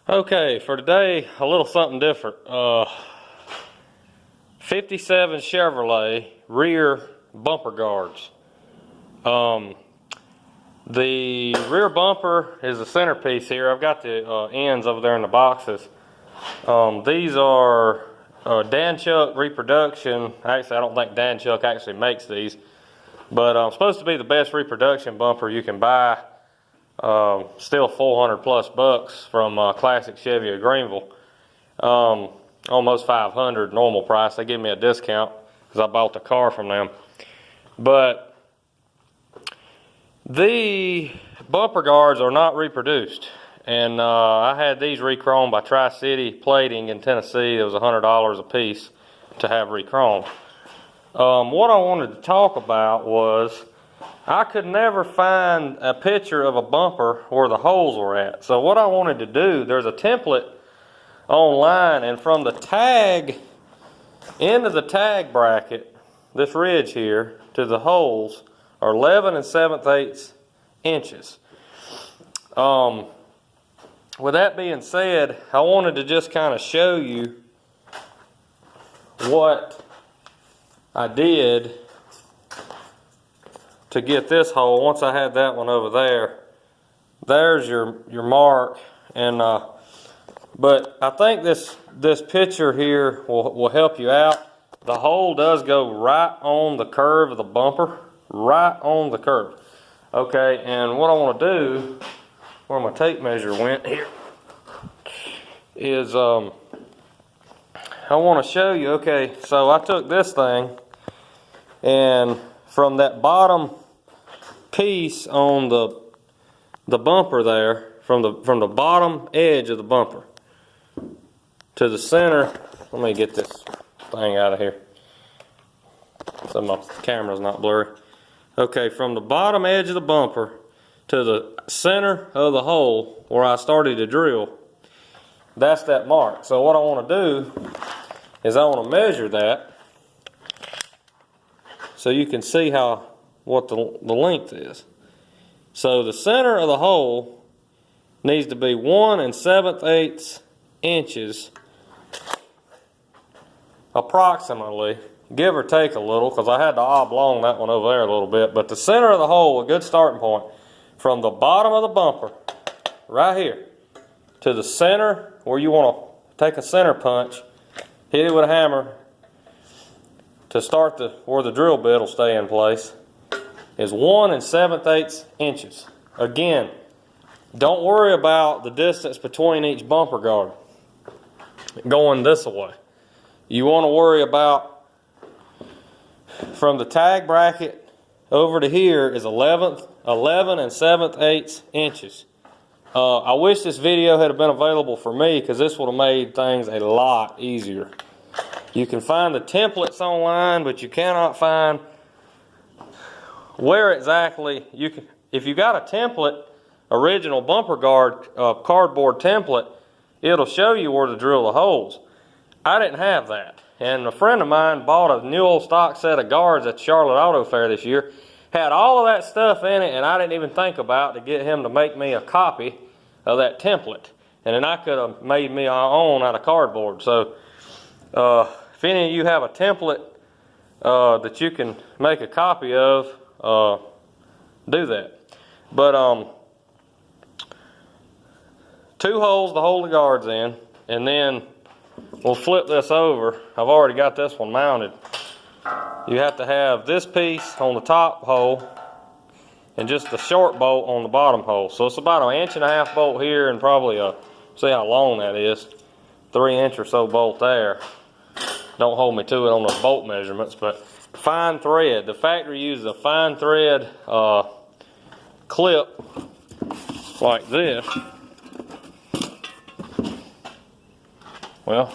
Okay, for today, a little something different. 57 Chevrolet rear bumper guards. The rear bumper is the centerpiece here. I've got the ends over there in the boxes. These are Danchuck reproduction. Actually, I don't think Danchuck actually makes these, but supposed to be the best reproduction bumper you can buy. Still 400 plus bucks from Classic Chevy of Greenville. Almost 500 normal price. They give me a discount because I bought the car from them. But the bumper guards are not reproduced, and I had these re-chromed by Tri-City Plating in Tennessee. It was $100 a piece to have re-chromed. What I wanted to talk about was I could never find a picture of a bumper where the holes were at. So what I wanted to do, there's a template online, and from the tag, into the tag bracket, this ridge here, to the holes are 11 7/8 inches. With that being said, I wanted to just kind of show you what I did to get this hole. Once I had that one over there, there's your mark. And but I think this picture here will help you out. The hole does go right on the curve of the bumper, right on the curve. Okay, and what I want to do, where my tape measure went here, is I want to show you. Okay, so I took this thing, and from that bottom piece on the bumper there, from the bottom edge of the bumper to the center. Let me get this thing out of here so my camera's not blurry. Okay, from the bottom edge of the bumper to the center of the hole where I started to drill, that's that mark. So what I want to do is I want to measure that so you can see what the length is. So the center of the hole needs to be 1 7/8 inches approximately, give or take a little, because I had to oblong that one over there a little bit. But the center of the hole, a good starting point, from the bottom of the bumper right here to the center where you want to take a center punch, hit it with a hammer to start where the drill bit will stay in place, is 1 7/8 inches. Again, don't worry about the distance between each bumper guard going this way. You want to worry about from the tag bracket over to here is 11 7/8 inches. I wish this video had been available for me, because this would have made things a lot easier. You can find the templates online, but you cannot find where exactly you can. If you got a template, original bumper guard cardboard template, it'll show you where to drill the holes. I didn't have that, and a friend of mine bought a new old stock set of guards at the Charlotte Auto Fair this year. Had all of that stuff in it, and I didn't even think about to get him to make me a copy of that template, and then I could have made me our own out of cardboard. So if any of you have a template that you can make a copy of, do that. But 2 holes to hold the guards in, and then we'll flip this over. I've already got this one mounted. You have to have this piece on the top hole and just a short bolt on the bottom hole. So it's about 1.5 inch bolt here, and probably see how long that is, 3 inch or so bolt there. Don't hold me to it on the bolt measurements, but fine thread. The factory uses a fine thread clip like this. Well,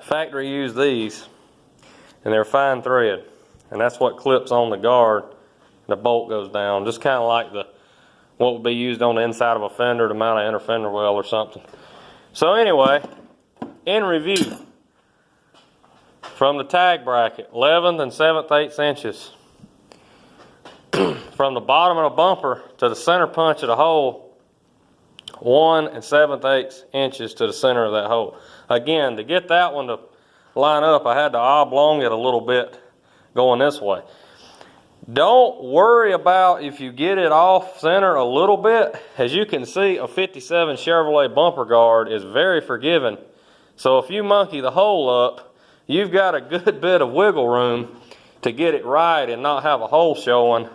factory used these, and they're fine thread, and that's what clips on the guard, and the bolt goes down, just kind of like what would be used on the inside of a fender to mount an inner fender well or something. So anyway, in review, from the tag bracket, 11 7/8 inches from the bottom of the bumper to the center punch of the hole, 1 7/8 inches to the center of that hole. Again, to get that one to line up, I had to oblong it a little bit going this way. Don't worry about if you get it off center a little bit. As you can see, a 57 Chevrolet bumper guard is very forgiving. So if you monkey the hole up, you've got a good bit of wiggle room to get it right and not have a hole showing.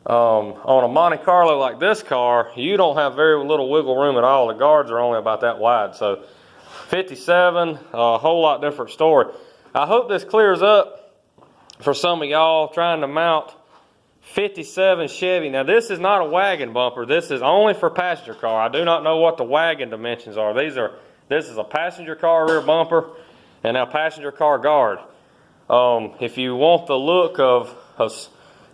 On a Monte Carlo like this car, you don't have very little wiggle room at all. The guards are only about that wide. So 57, a whole lot different story. I hope this clears up for some of y'all trying to mount 57 Chevy. Now this is not a wagon bumper. This is only for passenger car. I do not know what the wagon dimensions are. This is a passenger car rear bumper and a passenger car guard. If you want the look of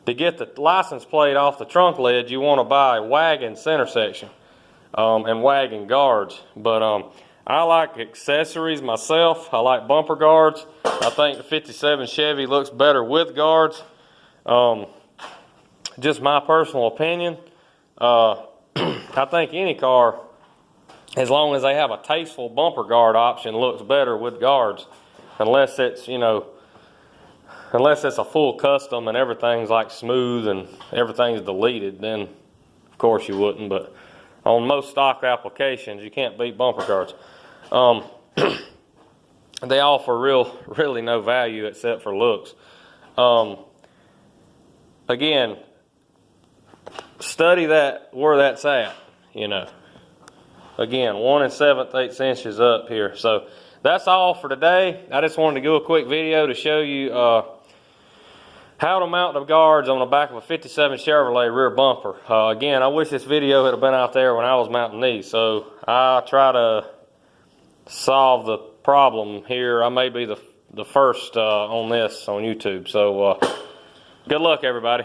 to get the license plate off the trunk lid, you want to buy a wagon center section and wagon guards. But I like accessories myself. I like bumper guards. I think the 57 Chevy looks better with guards. Just my personal opinion. I think any car, as long as they have a tasteful bumper guard option, looks better with guards. Unless it's, you know, unless it's a full custom and everything's like smooth and everything's deleted, then of course you wouldn't. But on most stock applications, you can't beat bumper guards. They offer really no value except for looks. Again, study that where that's at, you know. Again, 1 7/8 inches up here. So that's all for today. I just wanted to do a quick video to show you how to mount the guards on the back of a 57 Chevrolet rear bumper. Again, I wish this video had been out there when I was mounting these. So I try to solve the problem here. I may be the first on this on YouTube. So good luck, everybody.